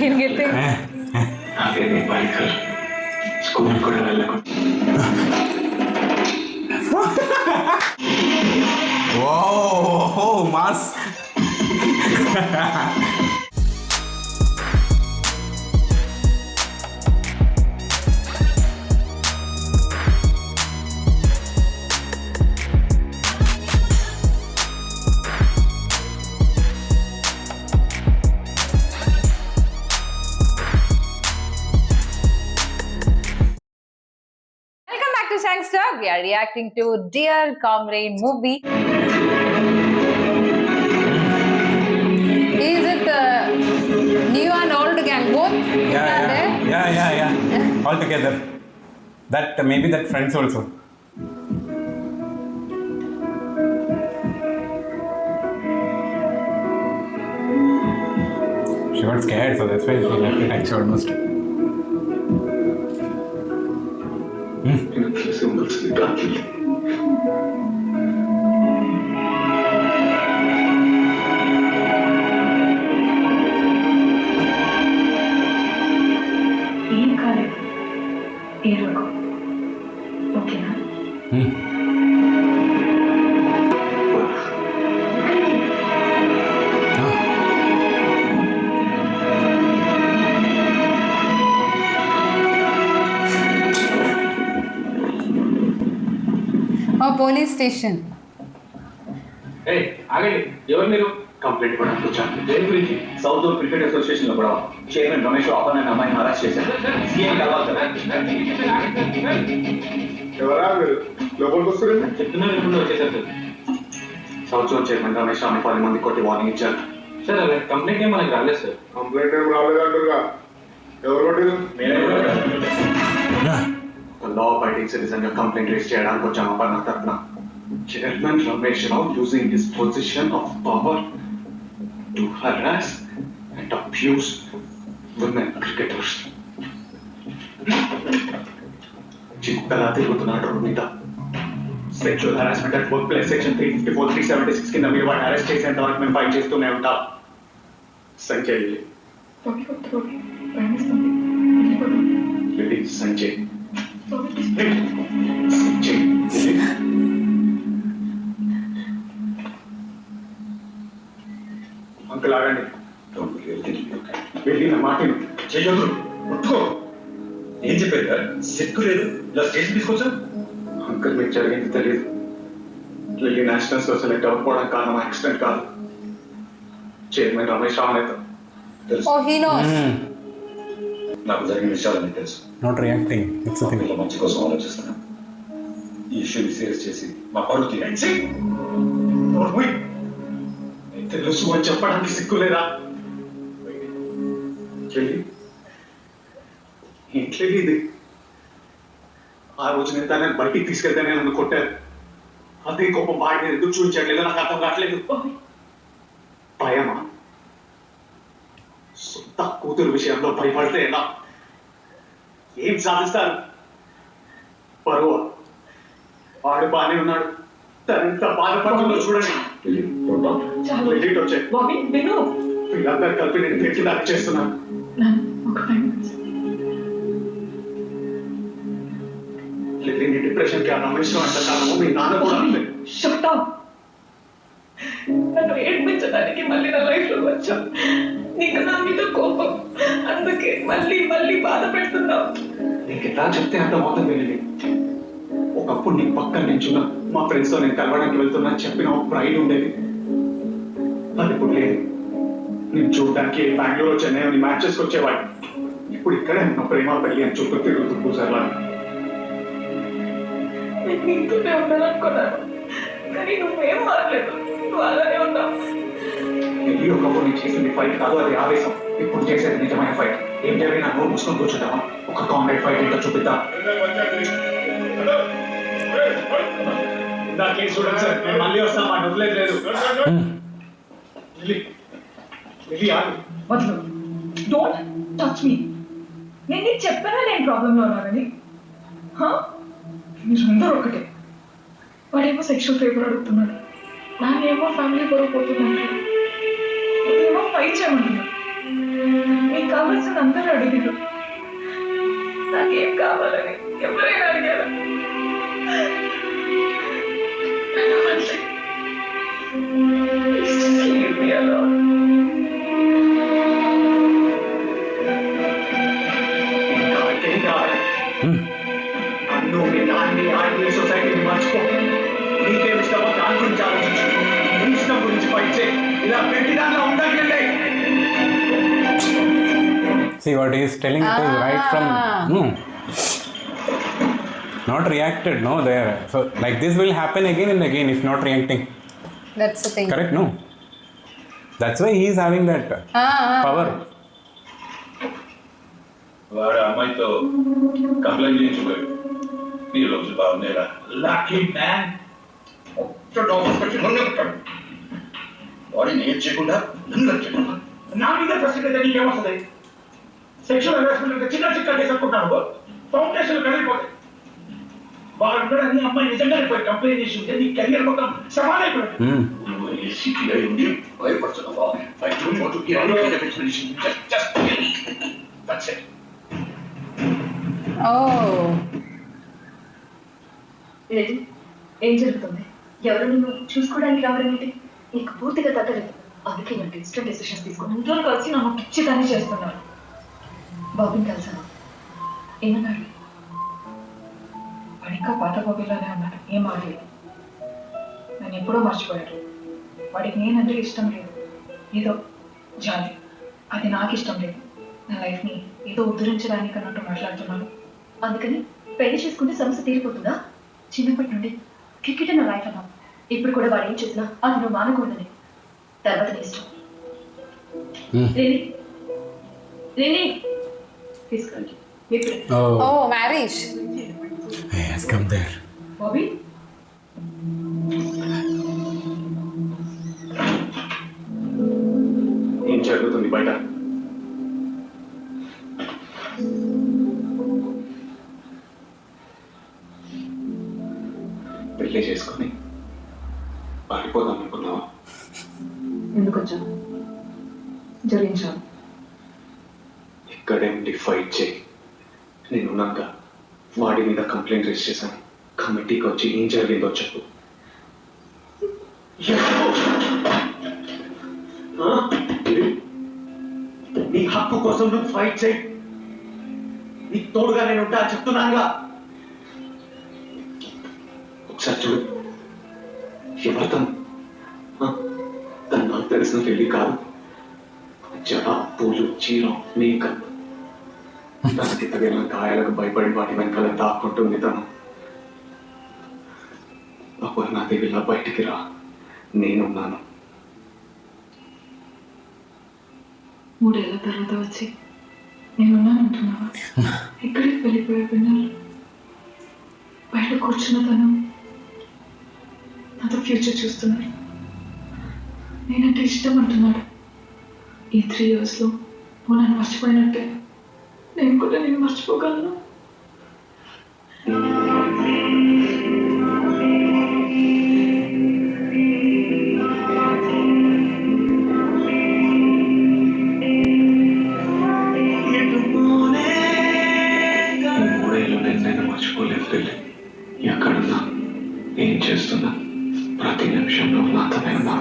ఏం గెలితే స్కూల్ కూడా వెళ్ళకు. ఓ mass. Sangster, we are reacting to Dear Comrade movie. Is it new and old gang both? Yeah. All together. That maybe that friends also. She got scared, so that's why she left it actually almost. ఏం కాలేదు ఏరుకో ఓకేనా police station. ఆగండి, ఎవరు మీరు? Complaint కూడా వచ్చాను. దేని గురించి? సౌత్ క్రికెట్ అసోసియేషన్ లో కూడా చైర్మన్ రమేష్ అప్పన్న అమ్మాయిని అరెస్ట్ చేశారు. సీఎం కలవాలి. ఎవరా మీరు లోపలికి వస్తారండి? చెప్తున్నారు ఇప్పుడు వచ్చేసారు. సౌత్ జోన్ చైర్మన్ రమేష్ రావుని 10 మంది కొట్టి వార్నింగ్ ఇచ్చారు. సార్ అలా కంప్లైంట్ ఏం మనకి రాలేదు సార్. కంప్లైంట్ ఏం రాలేదంటారుగా. ఎవరు కొట్టారు? లా అబైడింగ్ సిటిజన్ గా కంప్లైంట్ రేస్ చేయడానికి వచ్చాము అప్పన్న తరఫున. Chairman Ramesh Rao using his position of power to harass and abuse women cricketers. చిత్తలా తిరుగుతున్నాడు రోడ్డు మీద. Sexual harassment at work place section 354, 376 కింద మీరు వాడిని అరెస్ట్ చేసేంత వరకు మేము ఫైట్ చేస్తూనే ఉంటాం. సంజయ్ సంజయ్ అంకుల్ ఆగండి. వెళ్ళిన మాటను చెయ్యొద్దు. ఏం చెప్పారు సార్? సిక్కు లేదు, ఇలా స్టేషన్ తీసుకొచ్చా? అంకుల్ మీకు జరిగింది తెలియదు. ఢిల్లీ నేషనల్స్ లో సెలెక్ట్ అవ్వకపోవడానికి కారణం యాక్సిడెంట్ కాదు, చైర్మన్ రమేష్ రావు నేత. నాకు జరిగిన విషయాలన్నీ తెలుసు. Not reacting. It's thing. పిల్లల మంచి కోసం ఆలోచిస్తున్నాను. ఈ ఇష్యూని సీరియస్ చేసి మా పరువు తీయండి. తెలుసు అని చెప్పడానికి సిగ్గులేదా? ఇంట్లో ఇది ఆ రోజు నేను తనని బయటికి తీసుకెళ్తానే నన్ను కొట్టారు. అదే కోపం బాగా ఎందుకు చూపించట్లేదు నాకు అర్థం కావట్లేదు. భయమా? సొంత కూతురు విషయంలో భయపడితే ఎలా? ఏం సాధిస్తారు? పరువు. వాడు బాగానే ఉన్నాడు, తనంత బాధపడుతుందో చూడండి. వచ్చాయి వీళ్ళందరూ కలిపి నేను తెచ్చి దాన్ని చేస్తున్నాను. డిప్రెషన్ కి రమేష్ అంట కారణము మీ నాన్న కూడా. నన్ను ఏడ్పించడానికి మళ్ళీ నా లైఫ్ లో వచ్చా. నీకు నా మీద కోపం, అందుకే మళ్ళీ మళ్ళీ బాధ పెడుతున్నావు. నీకు ఎలా చెప్తే అర్థమవుతుంది వెళ్ళి. ఒకప్పుడు నీ పక్కన నించున్నా, మా ఫ్రెండ్స్ తో నేను కలవడానికి వెళ్తున్నా చెప్పిన ఒక ప్రైడ్ ఉండేది. అది ఇప్పుడు లేదు. నేను చూడడానికి బెంగళూరు చెన్నై అని మ్యాచెస్కి వచ్చేవాడు. ఇప్పుడు ఇక్కడే ఉన్న ప్రేమ పెళ్లి అని చుట్టూ తిరుగుతూ కూర్చోలా. నేను నీతోనే ఉండాలనుకున్నాను, కానీ నువ్వేం మారలేదు. నువ్వు అలానే ఉన్నావు. పెళ్లి ఒకప్పుడు నేను చేసింది ఫైట్ కాదు, అది ఆవేశం. ఇప్పుడు చేసేది నిజమైన ఫైట్. ఏం జరిగినా నోరు మూసుకొని కూర్చుంటామా? ఒక కాంగ్రెస్ ఫైట్ ఇంకా చూపిద్దాం. చూడండి సార్, నేను మళ్ళీ వస్తాం. మా డబ్బులేదు లేదు. Don't touch me. నేను నీకు చెప్పానా నేను ప్రాబ్లంలో ఉన్నానని? మీరందరూ ఒకటే. వాడేమో సెక్షువల్ ఫేవర్ అడుగుతున్నాడు, నాకేమో ఫ్యామిలీ పరువు పోతున్నాడు. ఫైట్ చేయమంటున్నా. నీకు కావాల్సిన అందరూ అడిగారు, నాకేం కావాలని ఎవరైనా అడిగారా? Leave me alone. నన్ను మీ నాన్ని ఆడి సొసైటీని మర్చిపో. నీకేం ఇష్టమో దాని గురించి ఆలోచించు. నీ ఇష్టం గురించి ఫైట్ చేయి. ఇలా పెట్టి దాంట్లో ఉండకండి. See what he is telling it is right from not reacted, no, there. So like this will happen again and again if not reacting. That's the thing. Correct, no? That's why he is having that power. వాడు అమ్మాయితో complaint చేయించుకోడు. ఈ రోజు బాగుండేలా lucky man. వాడిని ఏం చేయకుండా నన్ను చేయకుండా నా మీద ప్రశ్న నీకేమొస్తుంది? సెక్షువల్ హెరాస్మెంట్ అంటే చిన్న చిన్న కేసు అనుకుంటున్నాను. ఫౌండేషన్ కలిగిపోతాయి. వాడు కూడా నీ అమ్మాయి నిజంగానే పోయి కంప్లైంట్ చేసి ఉంటే నీ కెరియర్ మొత్తం సమానైపోయింది. నువ్వు ఏసీకి అయి ఉండి భయపడుతున్నావా? I don't want to give any kind of explanation. Just tell me. That's it. Oh. లేదు, ఏం జరుగుతుంది? ఎవరు నిన్ను చూసుకోవడానికి రావడం ఏంటి? నీకు పూర్తిగా తగ్గలేదు. అందుకే నాకు ఇష్టం డెసిషన్స్ తీసుకుని ఇంట్లో కలిసి నన్ను పిచ్చిదాన్ని చేస్తున్నాను. బాబుని కలిసాను. ఏమన్నాడు? వాడు ఇంకా పాత బాబీలానే ఉన్నాడు. ఏం ఆడలేదు. నన్ను ఎప్పుడో మర్చిపోయాడు. వాడికి నేనంటే ఇష్టం లేదు, ఏదో జాలి. అది నాకు ఇష్టం లేదు. నా లైఫ్ని ఏదో ఉద్ధరించడానికి అన్నట్టు మాట్లాడుతున్నాను. అందుకని పెళ్లి చేసుకుంటే సమస్య తీరిపోతుందా? చిన్నప్పటి నుండి క్రికెట్ నా లైఫ్ అన్నావు. ఇప్పుడు కూడా వాడు ఏం చేసినా అది నువ్వు మానకూడదని. తర్వాత నీ ఇష్టం. తీసుకురండి. Oh, marriage. He has come there. Bobby, ఏం జరుగుతుంది బయట? పెళ్లి చేసుకొని పారిపోదాం అనుకున్నావా? ఎందుకు వచ్చాను? జరిగించాను. ఇక్కడేంటి ఫైట్ చేయి. నేనున్నాక వాడి మీద కంప్లైంట్ రేస్ చేశాను. కమిటీకి వచ్చి ఏం జరిగిందో చెప్పు. నీ హక్కు కోసం నువ్వు ఫైట్ చేయి. నీకు తోడుగా నేను ఉంటా చెప్తున్నానుగా. ఒకసారి చూడు, ఎవరు తను నాకు తెలిసిన పెళ్లి కాదు. జడ, పూలు, చీర, మేకప్. తనకి తగిన గాయాలకు భయపడి వాటి వెనకాల దాక్కుంటుంది తను. అపర్ణాదేవిలా బయటికి రా, నేనున్నాను. 3 ఏళ్ల తర్వాత వచ్చి నేనున్నానంటున్నావా? ఎక్కడికి వెళ్ళిపోయా పిల్లలు? బయట కూర్చున్న తను నాతో ఫ్యూచర్ చూస్తున్నాడు. నేనంటే ఇష్టం అంటున్నాడు. ఈ 3 yearsలో నువ్వు నన్ను మర్చిపోయినట్టే నేను కూడా నేను మర్చిపోగలను. ఎక్కడున్నా, ఏం చేస్తున్నా, ప్రతి నిమిషంలో నాతోనే ఉన్నా.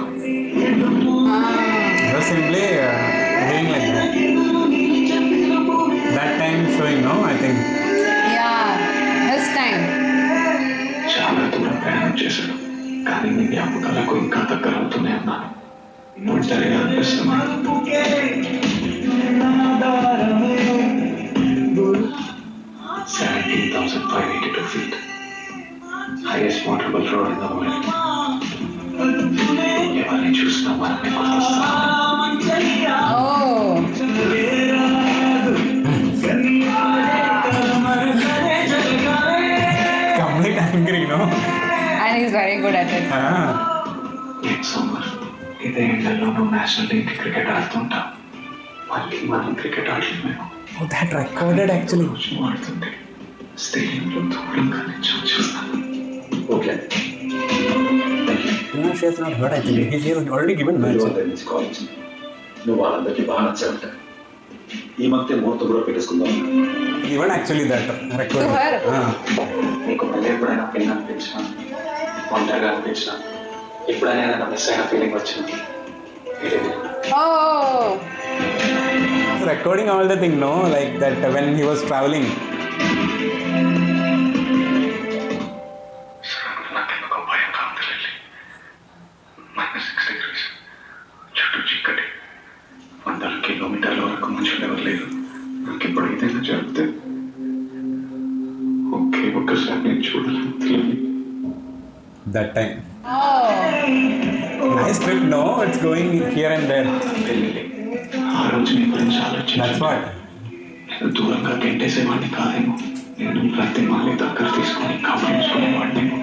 Just simply doing like that. That time showing, no, I think. Yeah, his time. చాలా దూరం ప్రయాణం చేశాడు, కానీ నీ జ్ఞాపకాలకు ఇంకా దగ్గర అవుతూనే ఉన్నాను. ఒంటరిగా అనిపిస్తుంది. 17,582 feet. Highest waterable road in the world. ఎవరిని చూసినా మనల్ని గుర్తొస్తాను. Oh. Complete angry, no? And he's very good at it. Next summer ఇదే ఎండల్లోనూ నేషనల్ లీగ్ క్రికెట్ ఆడుతుంటాం. మళ్ళీ మనం క్రికెట్ ఆడలేము. మేము Oh, that recorded actually. రోజు ఆడుతుంటే స్టేడియంలో దూరంగా నుంచి చూస్తాను. Okay, No, she has not heard, I think. He has already given match. Call వచ్చింది. నువ్వు వాళ్ళందరికీ బాగా నచ్చావంట. ఈ మధ్య ముహూర్తం కూడా పెట్టేసుకుందాం. Even actually that record. To her. నీకు మళ్ళీ ఎప్పుడైనా పెళ్ళి అనిపించినా ఒంటరిగా అనిపించినా ఎప్పుడైనా ఏదైనా మిస్ అయిన ఫీలింగ్ వచ్చింది Oh. Recording all the thing, no? Like that when he was traveling. నాకెందుకో భయంగా ఉంది లిల్లీ. -6 degrees చుట్టూ చీకటి 100 కిలోమీటర్ల వరకు మనుషులు ఎవరు లేరు. నాకు ఇప్పుడు ఏదైనా జరిగితే ఒక్కసారి నేను చూడలేదు lily. That time. Oh. Nice trip, no? It's going here and there. Lily, ఆ రోజు నీ గురించి ఆలోచించి That's what. నేను దూరంగా గెంటేసేవాడిని కాదేమో. నేను ప్రతి మాలి దగ్గర తీసుకొని కాపాడించుకునేవాడినేమో.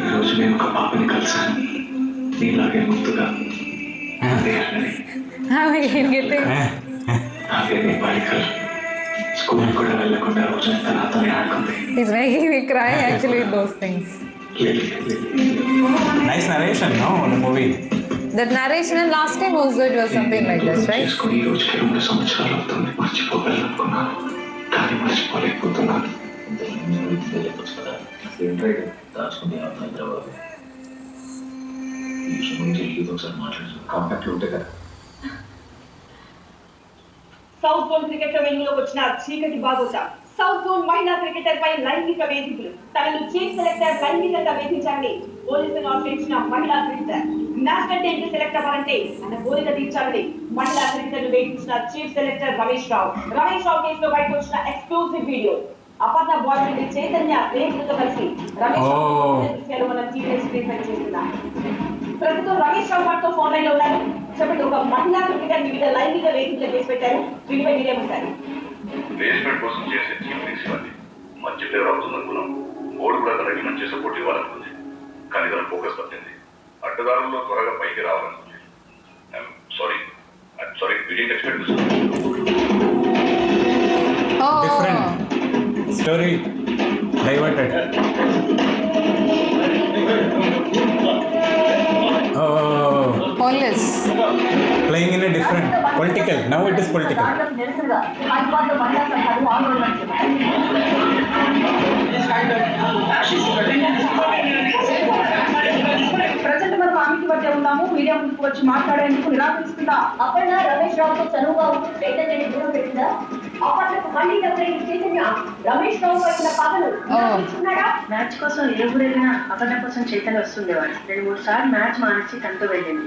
ఈరోజు నేను ఒక పాపని కలిశాను. నీలాగే ముద్దుగా అదే అన్నది. How again getting? అదే నీ బాలికలు స్కూల్ కూడా వెళ్ళకుండా రోజంతా నాతోనే ఆడుకుంది. He's making me cry actually with those things. Nice narration, no? The movie. That narration and last time also it was something like this, right? చేసుకుని ఈ రోజుకి 2 సంవత్సరాలు అవుతుంది. మర్చిపోగలనుకున్నాను కానీ మర్చిపోలేకపోతున్నాను. దాచుకుంది హైదరాబాద్. ఈ విషయం గురించి ఒకసారి మాట్లాడు. కాంటాక్ట్లు ఉంటాయి కదా. సౌత్ జోన్ క్రికెట్ వెన్యూలోకి వచ్చిన చీకటి బాగోత. సౌత్ జోన్ మహిళా క్రికెటర్ పై లైంగిక వేధింపులు. తనను చీఫ్ సెలెక్టర్ లైంగికంగా వేధించాలని పోలీసులను ఆశ్రయించిన మహిళా క్రికెటర్. నేషనల్ టీమ్ సెలెక్ట్ అవ్వాలంటే తన కోరిక తీర్చాలని మహిళా క్రికెటర్ వేధించిన చీఫ్ సెలెక్టర్ రమేష్ రావు. రమేష్ రావు కేసులో బయటకు వచ్చిన exclusive video. Aparna boy friend Chaitanya స్నేహితులతో కలిసి రమేష్ రావు మన టీవీ స్క్రీన్ పై చేస్తున్నారు. ప్రస్తుతం రమేష్ రావు గారితో ఫోన్ లైన్ లో ఉన్నారు. చెప్పండి, ఒక మహిళా క్రికెటర్ వివిధ లైంగిక వేధింపులు కేసు పెట్టారు. వీటిపై మీరేమంటారు? బేస్మెంట్ కోసం చేసే టీం ఇవ్వాలి. మంచి ప్లేయర్ అవుతుంది అనుకున్నాం. బోర్డు కూడా తనకి మంచి సపోర్ట్ ఇవ్వాలనుకుంది. కానీ తన ఫోకస్ తప్పింది. అడ్డదారుల్లో త్వరగా పైకి రావాలనుకుంది. Sorry we didn't expect this. Oh. Different story. Diverted. Oh. Police. Playing in a different political. Now it is political. Present మనం ఆమెకి మధ్య ఉన్నాము. మీడియా ముందుకు వచ్చి మాట్లాడేందుకు నిరాకరిస్తుందా? అపర్ణ రమేష్ రావుతో చనువుగా ఉంటూ చైతన్యని దూరం పెట్టిందా? అపర్ణకు మళ్ళీ ఎవరైనా చైతన్య రమేష్ రావు పైన పగలు ఉన్నాడా? మ్యాచ్ కోసం ఏ ఊరైనా అపర్ణ కోసం చైతన్య వస్తుండేవాడు. 2-3 సార్లు మ్యాచ్ మానేసి తనతో వెళ్ళింది.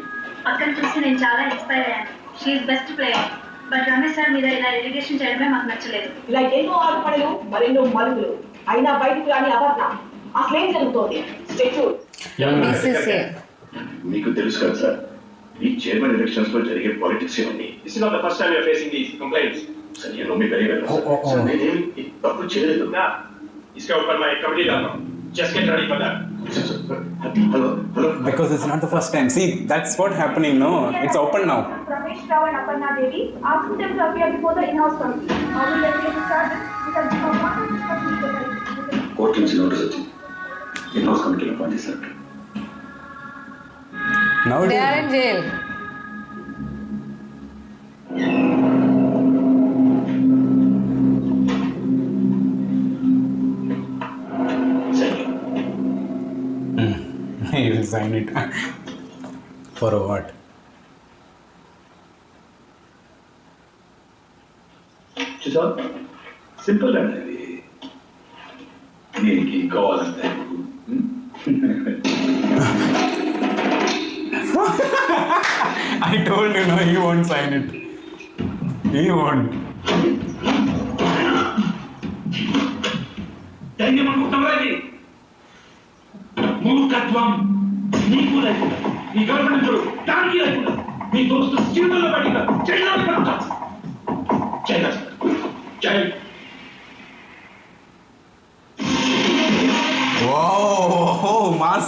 అక్కడ చూసి నేను చాలా ఇన్స్పైర్ అయ్యాను. She best player. But Ramesh sir మీద ఇలా ఎలిగేషన్ చేయడమే మాకు నచ్చలేదు. ఇలా ఎన్నో ఆడుపడలు, మరెన్నో మలుగులు అయినా బయటకు రాని అపర్ణ అసలేం జరుగుతోంది? BCCI. మీకు తెలుసు కదా సార్, ఈ చైర్మన్ ఎలక్షన్స్ లో జరిగే పాలిటిక్స్ ఇవన్నీ. This is not the first time we are facing these complaints. Sir నేను మీ వెరీ వెల్. నేనేమి తప్పు చేయలేదు. इसके ऊपर मैं एक कमेटी डाल रहा हूँ. Just get ready for that. Hello Because it's not the first time. See, that's what happening, no? It's open now. Ramesh Rao and Aparna Devi asked them to appear before the in-house committee. How will they get started? Because we have one discussion. Court నుంచి notice వచ్చింది. In-house కమిటీలో పనిచేశారు. Now it They are is. in jail. He will sign it. For what? చూసావా? Simple అండి అది. దీనికి కావాలంటే I told you, no, he won't sign it. He won't. ధైర్యం అనుకుంటాం అది. మూర్ఖత్వం నీకు లేకుండా, నీ గవర్నమెంట్ దానికి లేకుండా, నీ దోస్తు జీవితంలో పెట్టిన జైల్లో పెడతాం. జై Whoa, mass.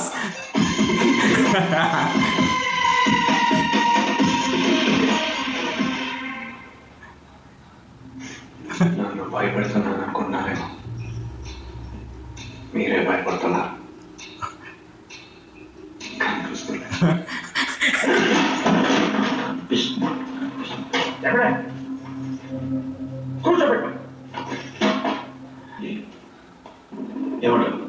నన్ను భయపెడుతున్నాను అనుకున్నారేమో, మీరే భయపడుతున్నారు. కనిపిస్తున్నారు. కూర్చోబెట్టు. ఏమంటారు?